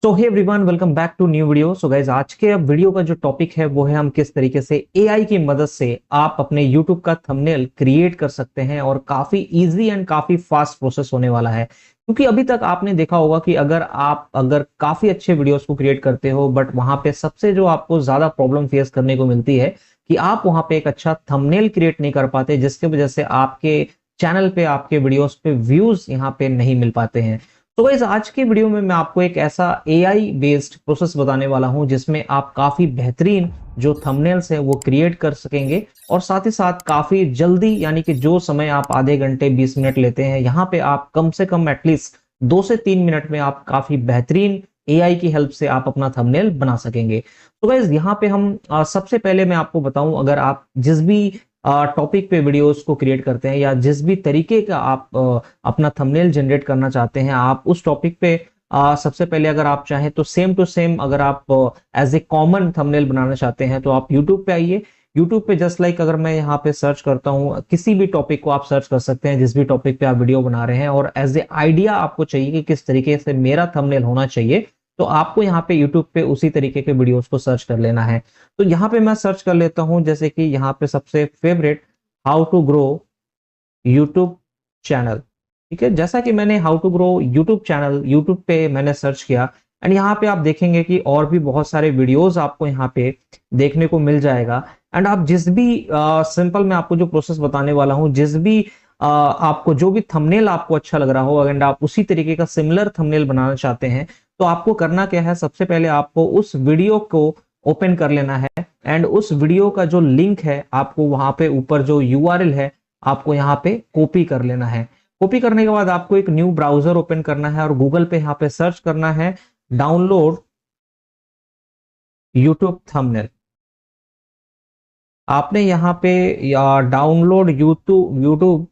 So hey everyone, welcome back to new video. So guys, आज के अब video का जो टॉपिक है वो है हम किस तरीके से एआई की मदद से आप अपने यूट्यूब का थंबनेल क्रिएट कर सकते हैं और काफी इजी एंड काफी फास्ट प्रोसेस होने वाला है। क्योंकि अभी तक आपने देखा होगा कि अगर काफी अच्छे वीडियोस को क्रिएट करते हो, बट वहां पे सबसे जो आपको ज्यादा प्रॉब्लम फेस करने को मिलती है कि आप वहां पे एक अच्छा थंबनेल क्रिएट नहीं कर पाते, जिसकी वजह से आपके चैनल पे, आपके वीडियोस पे व्यूज यहाँ पे नहीं मिल पाते हैं। तो गाइस, आज की वीडियो में मैं आपको एक ऐसा एआई बेस्ड प्रोसेस बताने वाला हूं जिसमें आप काफी बेहतरीन जो थंबनेल्स हैं वो क्रिएट कर सकेंगे और साथ ही साथ काफी जल्दी, यानी कि जो समय आप आधे घंटे 20 मिनट लेते हैं, यहाँ पे आप कम से कम एटलीस्ट 2 से 3 मिनट में आप काफी बेहतरीन एआई की हेल्प से आप अपना थंबनेल बना सकेंगे। तो गाइस, यहाँ पे हम सबसे पहले मैं आपको बताऊं, अगर आप जिस भी टॉपिक पे वीडियोस को क्रिएट करते हैं या जिस भी तरीके का आप अपना थंबनेल जनरेट करना चाहते हैं, आप उस टॉपिक पे सबसे पहले अगर आप चाहें तो सेम टू सेम, अगर आप एज ए कॉमन थंबनेल बनाना चाहते हैं तो आप यूट्यूब पे आइए। यूट्यूब पे जस्ट लाइक अगर मैं यहाँ पे सर्च करता हूँ, किसी भी टॉपिक को आप सर्च कर सकते हैं, जिस भी टॉपिक पे आप वीडियो बना रहे हैं, और एज ए आइडिया आपको चाहिए कि किस तरीके से मेरा थंबनेल होना चाहिए, तो आपको यहाँ पे यूट्यूब पे उसी तरीके के वीडियोस को सर्च कर लेना है। तो यहाँ पे मैं सर्च कर लेता हूँ, जैसे कि यहाँ पे सबसे favourite, how to grow YouTube channel. ठीक है, जैसा कि मैंने how to grow YouTube channel YouTube पे मैंने सर्च किया, एंड यहाँ पे आप देखेंगे कि और भी बहुत सारे वीडियोस आपको यहाँ पे देखने को मिल जाएगा। एंड आप जिस भी सिंपल मैं आपको जो प्रोसेस बताने वाला हूँ, जिस भी आपको जो भी थंबनेल आपको अच्छा लग रहा हो, अगर आप उसी तरीके का सिमिलर थंबनेल बनाना चाहते हैं, तो आपको करना क्या है, सबसे पहले आपको उस वीडियो को ओपन कर लेना है एंड उस वीडियो का जो लिंक है आपको वहां पे ऊपर जो यूआरएल है आपको यहाँ पे कॉपी कर लेना है। कॉपी करने के बाद आपको एक न्यू ब्राउजर ओपन करना है और गूगल पे यहाँ पे सर्च करना है डाउनलोड यूट्यूब थंबनेल। आपने यहाँ पे डाउनलोड यूट्यूब यूट्यूब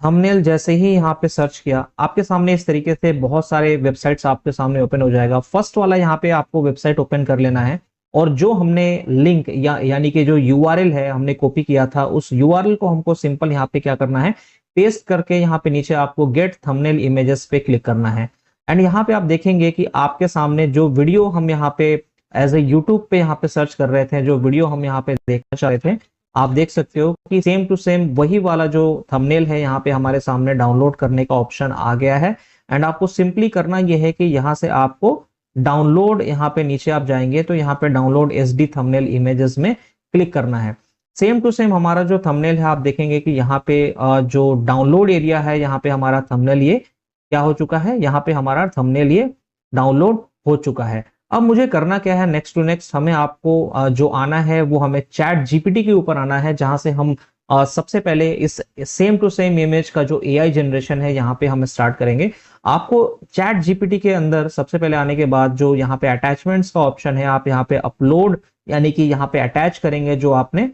थंबनेल जैसे ही यहाँ पे सर्च किया, आपके सामने इस तरीके से बहुत सारे वेबसाइट्स आपके सामने ओपन हो जाएगा। फर्स्ट वाला यहाँ पे आपको वेबसाइट ओपन कर लेना है और जो हमने लिंक यानी कि जो यूआरएल है हमने कॉपी किया था, उस यूआरएल को हमको सिंपल यहाँ पे क्या करना है, पेस्ट करके यहाँ पे नीचे आपको गेट थंबनेल इमेजेस पे क्लिक करना है। एंड यहाँ पे आप देखेंगे कि आपके सामने जो वीडियो हम यहाँ पे एज ए यूट्यूब पे यहाँ पे सर्च कर रहे थे, जो वीडियो हम यहाँ पे देखना चाह रहे थे, आप देख सकते हो कि सेम टू सेम वही वाला जो थंबनेल है यहाँ पे हमारे सामने डाउनलोड करने का ऑप्शन आ गया है। एंड आपको सिंपली करना यह है कि यहाँ से आपको डाउनलोड, यहाँ पे नीचे आप जाएंगे तो यहाँ पे डाउनलोड एसडी थंबनेल इमेजेस में क्लिक करना है। सेम टू सेम हमारा जो थंबनेल है, आप देखेंगे कि यहाँ पे जो डाउनलोड एरिया है, यहाँ पे हमारा थंबनेल ये क्या हो चुका है, यहाँ पे हमारा थंबनेल ये डाउनलोड हो चुका है। अब मुझे करना क्या है, नेक्स्ट टू नेक्स्ट हमें आपको जो आना है वो हमें चैट जीपीटी के ऊपर आना है, जहां से हम सबसे पहले इस सेम टू सेम इमेज का जो एआई जनरेशन है यहाँ पे हम स्टार्ट करेंगे। आपको चैट जीपीटी के अंदर सबसे पहले आने के बाद जो यहाँ पे अटैचमेंट्स का ऑप्शन है, आप यहाँ पे अपलोड, यानी कि यहाँ पे अटैच करेंगे जो आपने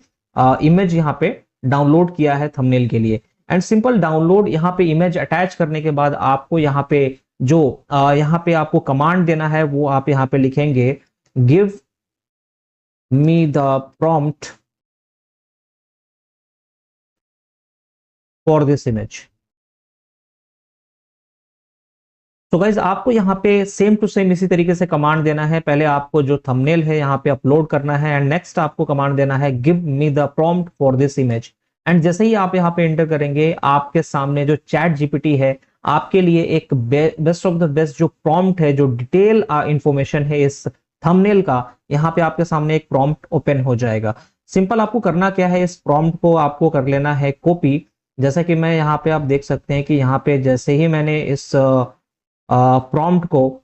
इमेज यहाँ पे डाउनलोड किया है थंबनेल के लिए। एंड सिंपल डाउनलोड, यहाँ पे इमेज अटैच करने के बाद आपको यहाँ पे जो यहाँ पे आपको कमांड देना है वो आप यहाँ पे लिखेंगे, give me the prompt for this image. तो गाइज, आपको यहाँ पे सेम टू सेम इसी तरीके से कमांड देना है। पहले आपको जो थंबनेल है यहाँ पे अपलोड करना है एंड नेक्स्ट आपको कमांड देना है, give me the prompt for this image. And जैसे ही आप यहाँ पे एंटर करेंगे, आपके सामने जो चैट जीपीटी है आपके लिए एक बेस्ट ऑफ द बेस्ट जो प्रॉम्प्ट है, जो डिटेल इंफॉर्मेशन है इस थंबनेल का, यहाँ पे आपके सामने एक प्रॉम्प्ट ओपन हो जाएगा। सिंपल आपको करना क्या है, इस प्रॉम्प्ट को आपको कर लेना है कॉपी। जैसा कि मैं यहाँ पे आप देख सकते हैं कि यहाँ पे जैसे ही मैंने इस प्रॉम्प्ट को,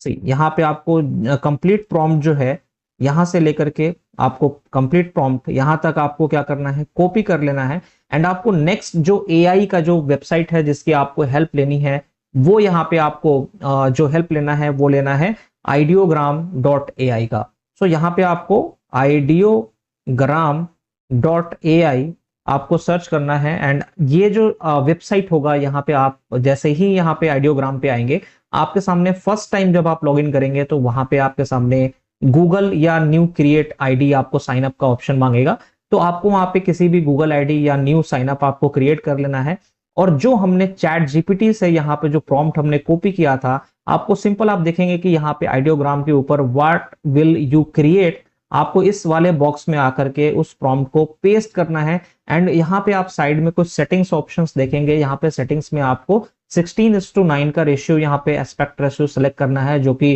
यहाँ पे आपको कंप्लीट प्रॉम्प्ट जो है यहां से लेकर के आपको कंप्लीट प्रॉम्प्ट यहां तक आपको क्या करना है, कॉपी कर लेना है। एंड आपको नेक्स्ट जो एआई का जो वेबसाइट है जिसकी आपको हेल्प लेनी है, वो यहाँ पे आपको जो हेल्प लेना है वो लेना है ideogram.ai का। सो यहाँ पे आपको ideogram.ai आपको सर्च करना है एंड ये जो वेबसाइट होगा, यहाँ पे आप जैसे ही यहाँ पे आइडियोग्राम पे आएंगे, आपके सामने फर्स्ट टाइम जब आप लॉगिन करेंगे तो वहां पे आपके सामने गूगल या न्यू क्रिएट आईडी आपको साइन अप का ऑप्शन मांगेगा। तो आपको वहां पे किसी भी गूगल आईडी या न्यू साइन अप आपको क्रिएट कर लेना है और जो हमने चैट जीपीटी से यहाँ पे जो प्रॉम्प्ट हमने कॉपी किया था, आपको सिंपल आप देखेंगे कि यहाँ पे आइडियोग्राम के ऊपर व्हाट विल यू क्रिएट, आपको इस वाले बॉक्स में आकर के उस प्रॉम्प्ट को पेस्ट करना है। एंड यहाँ पे आप साइड में कुछ सेटिंग्स ऑप्शंस देखेंगे, यहाँ पे सेटिंग्स में आपको 16:9 का रेशियो, यहाँ पे एस्पेक्ट रेशियो सेलेक्ट करना है, जो कि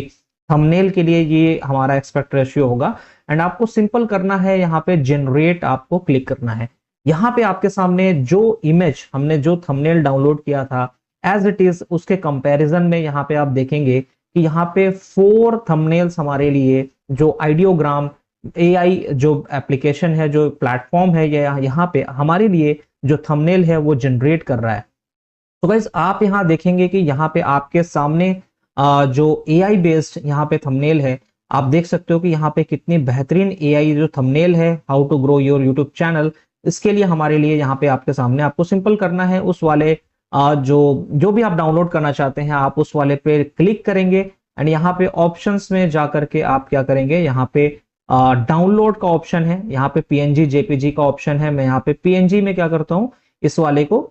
थंबनेल के लिए ये हमारा एस्पेक्ट रेशियो होगा। एंड आपको सिंपल करना है, यहाँ पे जनरेट आपको क्लिक करना है। यहाँ पे आपके सामने जो इमेज हमने जो थंबनेल डाउनलोड किया था एज इट इज, उसके कंपैरिजन में यहाँ पे आप देखेंगे कि यहाँ पे 4 थंबनेल्स हमारे लिए जो आइडियोग्राम एआई जो एप्लीकेशन है, जो प्लेटफॉर्म है, यहाँ पे हमारे लिए जो थंबनेल है वो जनरेट कर रहा है। तो गाइस आप यहाँ देखेंगे कि यहाँ पे आपके सामने जो एआई बेस्ड यहाँ पे थंबनेल है, आप देख सकते हो कि यहाँ पे कितनी बेहतरीन एआई जो थंबनेल है, how to grow your YouTube channel, इसके लिए हमारे लिए यहाँ पे आपके सामने आपको सिंपल करना है उस वाले जो भी आप डाउनलोड करना चाहते हैं, आप उस वाले पे क्लिक करेंगे। एंड यहाँ पे ऑप्शंस में जाकर के आप क्या करेंगे, यहाँ पे डाउनलोड का ऑप्शन है, यहाँ पे पीएनजी जेपीजी का ऑप्शन है। मैं यहाँ पे पीएनजी में क्या करता हूँ, इस वाले को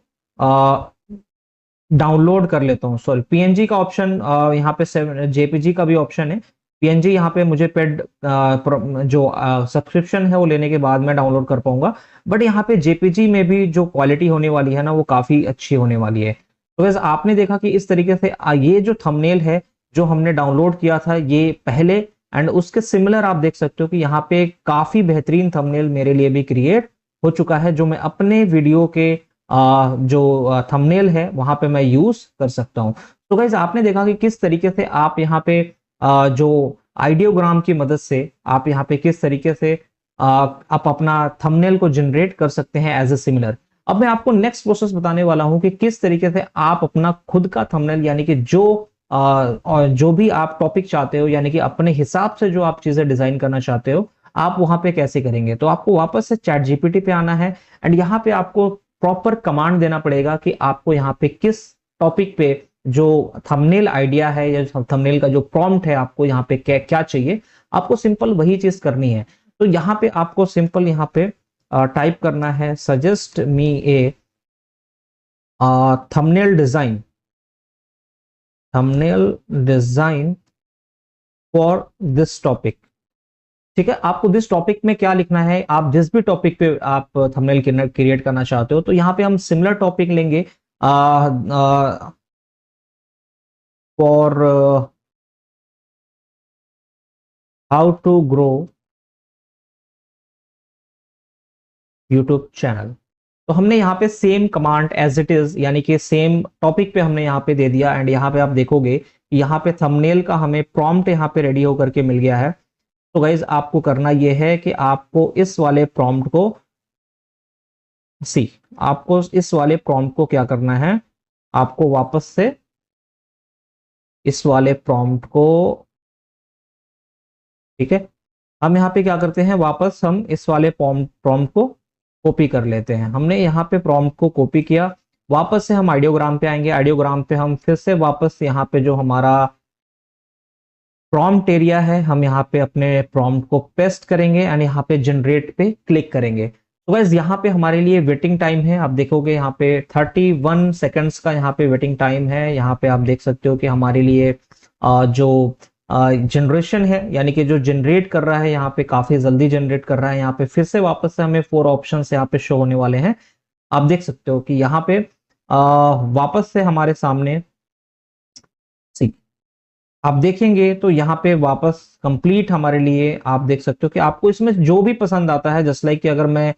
डाउनलोड कर लेता हूँ। सॉरी, पीएनजी का ऑप्शन यहाँ पे जेपीजी का भी ऑप्शन है। पीएनजी यहाँ पे मुझे पेड जो सब्सक्रिप्शन है वो लेने के बाद मैं डाउनलोड कर पाऊंगा, बट यहाँ पे जेपीजी में भी जो क्वालिटी होने वाली है ना, वो काफी अच्छी होने वाली है। तो वैसे आपने देखा कि इस तरीके से ये जो थंबनेल है जो हमने डाउनलोड किया था ये पहले, एंड उसके सिमिलर आप देख सकते हो कि यहाँ पे काफी बेहतरीन थंबनेल मेरे लिए भी क्रिएट हो चुका है, जो मैं अपने वीडियो के जो थंबनेल है वहां पे मैं यूज कर सकता हूं। तो गाइस आपने देखा कि किस तरीके से आप यहाँ पे जो आइडियोग्राम की मदद से आप यहाँ पे किस तरीके से आप अपना थंबनेल को जनरेट कर सकते हैं एज ए सिमिलर। अब मैं आपको नेक्स्ट प्रोसेस बताने वाला हूं कि किस तरीके से आप अपना खुद का थंबनेल, यानी कि जो भी आप टॉपिक चाहते हो, यानी कि अपने हिसाब से जो आप चीजें डिजाइन करना चाहते हो, आप वहां पे कैसे करेंगे। तो आपको वापस से चैट जीपीटी पे आना है एंड यहाँ पे आपको प्रॉपर कमांड देना पड़ेगा कि आपको यहाँ पे किस टॉपिक पे जो थंबनेल आइडिया है या थंबनेल का जो प्रॉम्प्ट है, आपको यहाँ पे क्या चाहिए, आपको सिंपल वही चीज करनी है। तो यहाँ पे आपको सिंपल यहाँ पे टाइप करना है suggest me A thumbnail design for this topic. ठीक है, आपको दिस टॉपिक में क्या लिखना है, आप जिस भी टॉपिक पे आप थंबनेल क्रिएट करना चाहते हो, तो यहाँ पे हम सिमिलर टॉपिक लेंगे for how to grow YouTube channel. तो हमने यहाँ पे same command as it is, यानी कि सेम टॉपिक पे हमने यहाँ पे दे दिया। एंड यहाँ पे आप देखोगे यहाँ पे थंबनेल का हमें प्रॉम्प्ट यहाँ पे रेडी होकर के मिल गया है। तो गाइज आपको करना यह है कि आपको इस वाले प्रॉम्प्ट को क्या करना है, आपको वापस से इस वाले प्रॉम्प्ट को, ठीक है, हम यहाँ पे क्या करते हैं, वापस हम इस वाले प्रॉम्प्ट को कॉपी कर लेते हैं। हमने यहाँ पे प्रॉम्प्ट को कॉपी किया, वापस से हम आइडियोग्राम पे आएंगे। आइडियोग्राम पे हम फिर से वापस यहाँ पे जो हमारा प्रॉम्प्ट एरिया है, हम यहाँ पे अपने प्रॉम्प्ट को पेस्ट करेंगे एंड यहाँ पे जनरेट पे क्लिक करेंगे। तो गाइस यहाँ पे हमारे लिए वेटिंग टाइम है, आप देखोगे यहाँ पे 31 सेकंड्स का यहाँ पे वेटिंग टाइम है। यहाँ पे आप देख सकते हो कि हमारे लिए जो जनरेशन है, यानी कि जो जनरेट कर रहा है यहाँ पे काफी जल्दी जनरेट कर रहा है। यहाँ पे फिर से वापस से हमें 4 ऑप्शन यहाँ पे शो होने वाले हैं। आप देख सकते हो कि यहाँ पे वापस से हमारे सामने आप देखेंगे तो यहाँ पे वापस कंप्लीट हमारे लिए आप देख सकते हो कि आपको इसमें जो भी पसंद आता है, जस्ट लाइक कि अगर मैं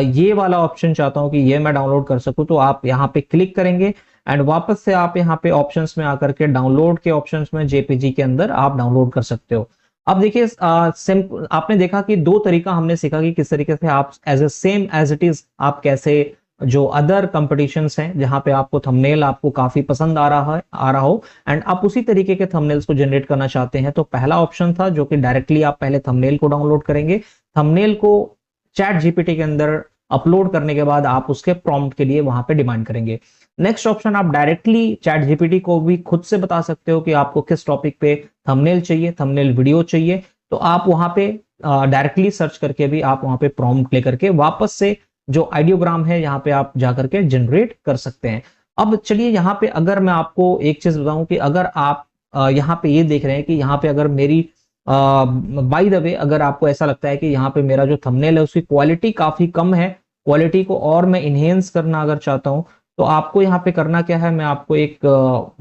ये वाला ऑप्शन चाहता हूं कि ये मैं डाउनलोड कर सकूं, तो आप यहाँ पे क्लिक करेंगे एंड वापस से आप यहाँ पे ऑप्शंस में आकर के डाउनलोड के ऑप्शंस में जेपीजी के अंदर आप डाउनलोड कर सकते हो। अब देखिए आपने देखा कि 2 तरीका हमने सीखा कि किस तरीके से आप सेम एज इट इज आप कैसे जो अदर कंपटीशंस हैं जहां पे आपको थंबनेल आपको काफी पसंद आ रहा हो एंड आप उसी तरीके के थंबनेल्स को जनरेट करना चाहते हैं, तो पहला ऑप्शन था जो कि डायरेक्टली आप पहले थंबनेल को डाउनलोड करेंगे, थंबनेल को चैट जीपीटी के अंदर अपलोड करने के बाद आप उसके प्रॉम्प्ट के लिए वहां पे डिमांड करेंगे। नेक्स्ट ऑप्शन, आप डायरेक्टली चैट जीपीटी को भी खुद से बता सकते हो कि आपको किस टॉपिक पे थंबनेल चाहिए, थंबनेल वीडियो चाहिए, तो आप वहां पे डायरेक्टली सर्च करके भी आप वहां पे प्रॉम्प्ट लेकर के वापस से जो आइडियोग्राम है यहाँ पे आप जाकर के जनरेट कर सकते हैं। अब चलिए यहाँ पे अगर मैं आपको एक चीज बताऊं कि अगर आप यहाँ पे ये देख रहे हैं कि यहाँ पे अगर मेरी बाय द वे अगर आपको ऐसा लगता है कि यहाँ पे मेरा जो थंबनेल है उसकी क्वालिटी काफी कम है, क्वालिटी को और मैं इनहेंस करना अगर चाहता हूँ, तो आपको यहाँ पे करना क्या है, मैं आपको एक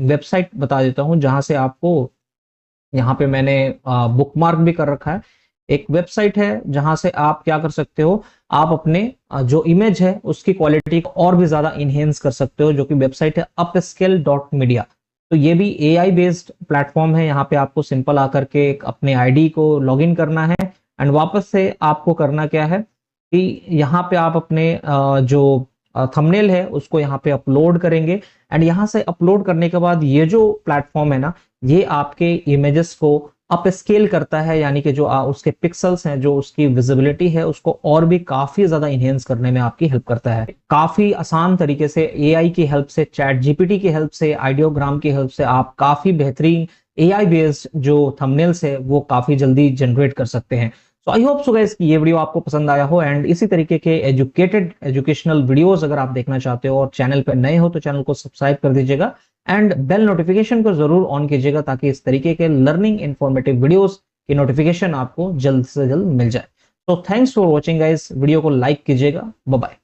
वेबसाइट बता देता हूँ जहां से आपको, यहाँ पे मैंने बुकमार्क भी कर रखा है, एक वेबसाइट है जहां से आप क्या कर सकते हो, आप अपने जो इमेज है उसकी क्वालिटी को और भी ज्यादा इनहेंस कर सकते हो, जो कि वेबसाइट है upscale.media। तो ये भी एआई बेस्ड प्लेटफॉर्म है। यहाँ पे आपको सिंपल आकर के अपने आईडी को लॉगिन करना है एंड वापस से आपको करना क्या है कि यहाँ पे आप अपने जो थंबनेल है उसको यहाँ पे अपलोड करेंगे एंड यहाँ से अपलोड करने के बाद ये जो प्लेटफॉर्म है ना, ये आपके इमेजेस को अप स्केल करता है, यानी कि जो उसके पिक्सल्स हैं, जो उसकी विजिबिलिटी है, उसको और भी काफी ज्यादा इनहेंस करने में आपकी हेल्प करता है। काफी आसान तरीके से एआई की हेल्प से, चैट जीपीटी की हेल्प से, आइडियोग्राम की हेल्प से आप काफी बेहतरीन एआई बेस्ड जो थंबनेल्स है वो काफी जल्दी जनरेट कर सकते हैं। सो आई होप सो गाइस कि ये वीडियो आपको पसंद आया हो एंड इसी तरीके के एजुकेशनल वीडियोस अगर आप देखना चाहते हो और चैनल पर नए हो तो चैनल को सब्सक्राइब कर दीजिएगा एंड बेल नोटिफिकेशन को जरूर ऑन कीजिएगा ताकि इस तरीके के लर्निंग इंफॉर्मेटिव वीडियोस की नोटिफिकेशन आपको जल्द से जल्द मिल जाए। तो thanks for watching guys, video को लाइक कीजिएगा, बाय बाय।